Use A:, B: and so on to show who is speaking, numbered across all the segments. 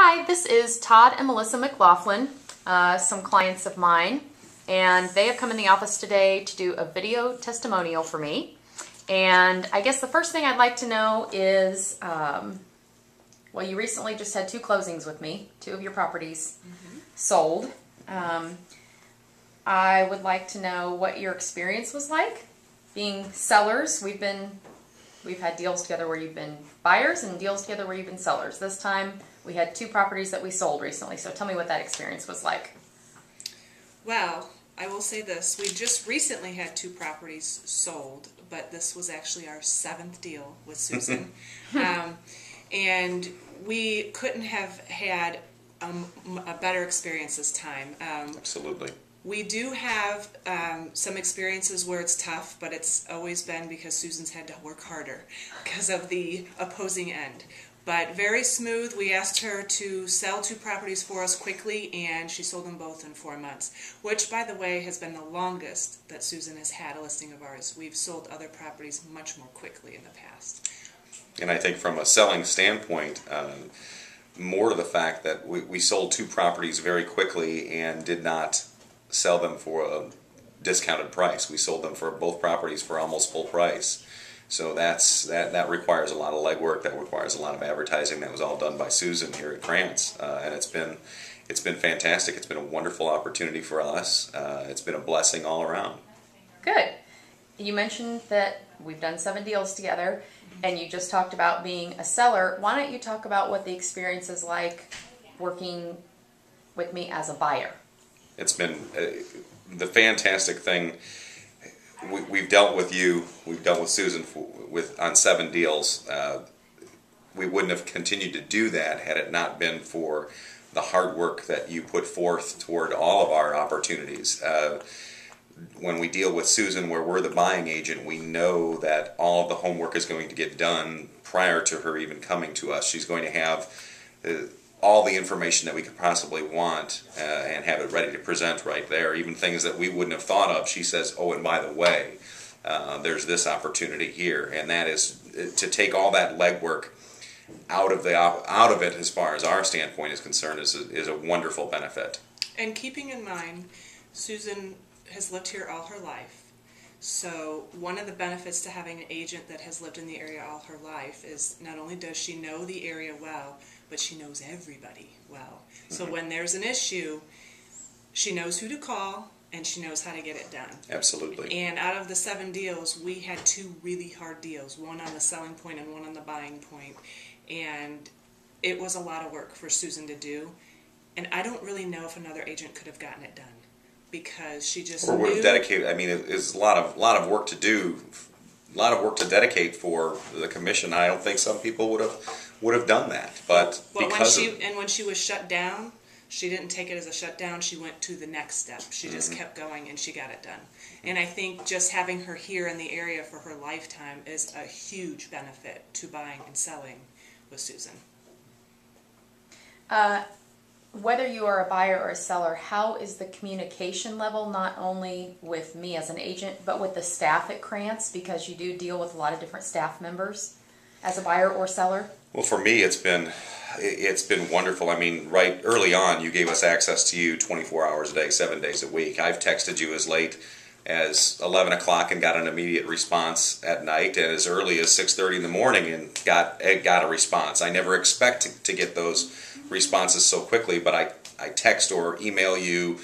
A: Hi, this is Todd and Melissa McLoughlin, some clients of mine, and they have come in the office today to do a video testimonial for me. And I guess the first thing I'd like to know is, well, you recently just had 2 closings with me, 2 of your properties sold. I would like to know what your experience was like being sellers. We've had deals together where you've been buyers and deals together where you've been sellers. This time we had 2 properties that we sold recently, so tell me what that experience was like.
B: Well, I will say this. We just recently had 2 properties sold, but this was actually our 7th deal with Susan. And we couldn't have had a better experience this time.
C: Absolutely.
B: We do have some experiences where it's tough, but it's always been because Susan's had to work harder because of the opposing end. But very smooth. We asked her to sell 2 properties for us quickly, and she sold them both in 4 months, which, by the way, has been the longest that Susan has had a listing of ours. We've sold other properties much more quickly in the past.
C: And I think from a selling standpoint, more to the fact that we sold 2 properties very quickly and did not sell them for a discounted price. We sold them for both properties for almost full price. So that requires a lot of legwork. That requires a lot of advertising. That was all done by Susan here at Krantz, and it's been fantastic. It's been a wonderful opportunity for us. It's been a blessing all around.
A: Good. You mentioned that we've done 7 deals together, and you just talked about being a seller. Why don't you talk about what the experience is like working with me as a buyer?
C: It's been the fantastic thing. We've dealt with you. We've dealt with Susan on 7 deals. We wouldn't have continued to do that had it not been for the hard work that you put forth toward all of our opportunities. When we deal with Susan, where we're the buying agent, we know that all of the homework is going to get done prior to her even coming to us. She's going to have all the information that we could possibly want and have it ready to present right there. Even things that we wouldn't have thought of, she says, oh, and by the way, there's this opportunity here. And that is to take all that legwork out of it as far as our standpoint is concerned is a wonderful benefit. And
B: keeping in mind, Susan has lived here all her life. So one of the benefits to having an agent that has lived in the area all her life is not only does she know the area well, but she knows everybody well. So when there's an issue, she knows who to call and she knows how to get it done.
C: Absolutely.
B: And out of the 7 deals, we had 2 really hard deals, one on the selling point and one on the buying point. And it was a lot of work for Susan to do. And I don't really know if another agent could have gotten it done, because she just
C: or would have dedicated. I mean, it's a lot of work to do, a lot of work to dedicate for the commission. I don't think some people would have done that. But because
B: when she was shut down, she didn't take it as a shutdown. She went to the next step. She just kept going and she got it done. And I think just having her here in the area for her lifetime is a huge benefit to buying and selling with Susan.
A: Whether you are a buyer or a seller, how is the communication level, not only with me as an agent, but with the staff at Krantz, because you do deal with a lot of different staff members as a buyer or seller?
C: Well, for me, it's been wonderful. I mean, right early on, you gave us access to you 24 hours a day, 7 days a week. I've texted you as late as 11 o'clock and got an immediate response at night, and as early as 6:30 in the morning and got a response. I never expect to get those responses so quickly, but I text or email you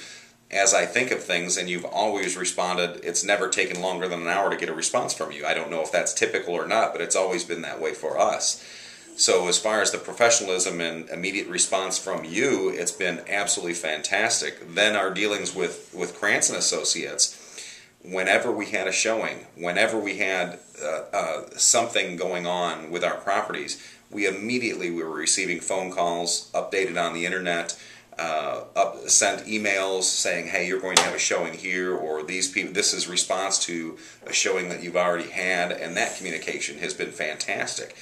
C: as I think of things, and you've always responded. It's never taken longer than an hour to get a response from you. I don't know if that's typical or not, but it's always been that way for us. So as far as the professionalism and immediate response from you, it's been absolutely fantastic. Then our dealings with Krantz Associates, whenever we had a showing, whenever we had something going on with our properties, we immediately were receiving phone calls, updated on the internet, sent emails saying, hey, you're going to have a showing here, or these people, this is response to a showing that you've already had, and that communication has been fantastic.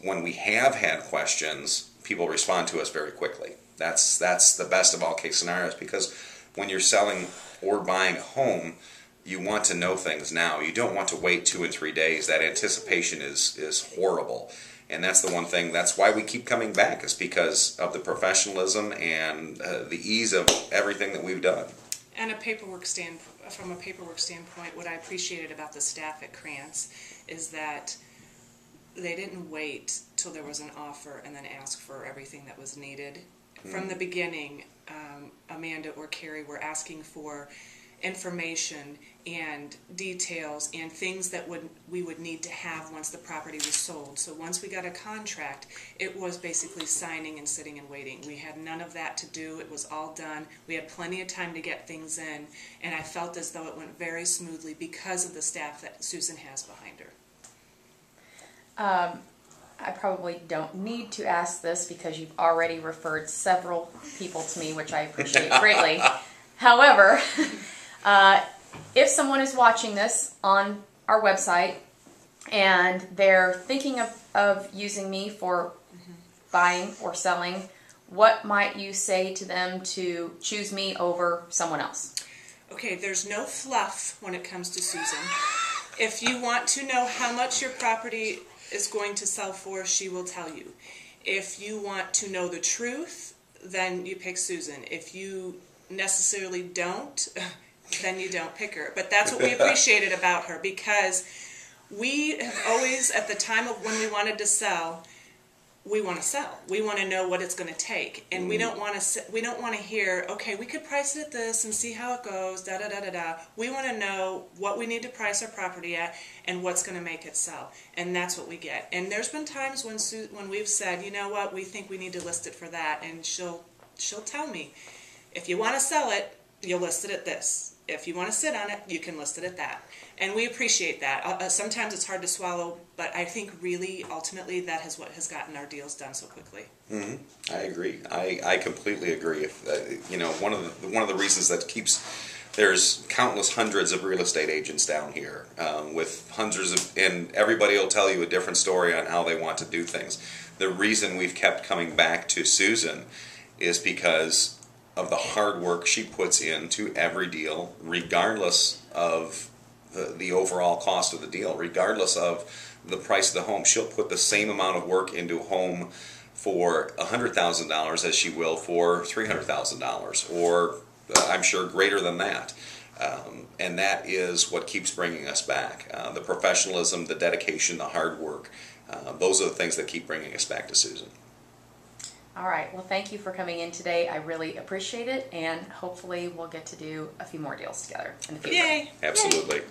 C: When we have had questions, people respond to us very quickly. That's the best of all case scenarios, because when you're selling or buying a home, you want to know things now. You don't want to wait 2 and 3 days. That anticipation is horrible. And that's the one thing, that's why we keep coming back, is because of the professionalism and the ease of everything that we've done.
B: And from a paperwork standpoint, what I appreciated about the staff at Krantz is that they didn't wait till there was an offer and then ask for everything that was needed. From the beginning, Amanda or Carrie were asking for information and details and things that we would need to have once the property was sold. So once we got a contract, it was basically signing and sitting and waiting. We had none of that to do. It was all done. We had plenty of time to get things in, and I felt as though it went very smoothly because of the staff that Susan has behind her.
A: I probably don't need to ask this because you've already referred several people to me, which I appreciate greatly. However, if someone is watching this on our website and they're thinking of using me for buying or selling, what might you say to them to choose me over someone else?
B: Okay, there's no fluff when it comes to Susan. If you want to know how much your property is going to sell for, she will tell you. If you want to know the truth, then you pick Susan. If you necessarily don't, then you don't pick her. But that's what we appreciated about her, because we have always, at the time of when we wanted to sell, we want to sell. We want to know what it's going to take, and we don't want to hear, okay, we could price it at this and see how it goes. Da da da da da. We want to know what we need to price our property at and what's going to make it sell, and that's what we get. And there's been times when we've said, you know what, we think we need to list it for that, and she'll tell me, if you want to sell it, you'll list it at this. If you want to sit on it, you can list it at that. And we appreciate that. Sometimes it's hard to swallow, but I think really, ultimately, that is what has gotten our deals done so quickly.
C: I agree. I completely agree. If one of the reasons that there's countless hundreds of real estate agents down here with hundreds of, and everybody will tell you a different story on how they want to do things. The reason we've kept coming back to Susan is because of the hard work she puts into every deal, regardless of the overall cost of the deal, regardless of the price of the home. She'll put the same amount of work into a home for $100,000 as she will for $300,000, or I'm sure greater than that. And that is what keeps bringing us back. The professionalism, the dedication, the hard work. Those are the things that keep bringing us back to Susan.
A: All right. Well, thank you for coming in today. I really appreciate it, and hopefully we'll get to do a few more deals together in the future.
B: Yay!
C: Absolutely.
A: Yay.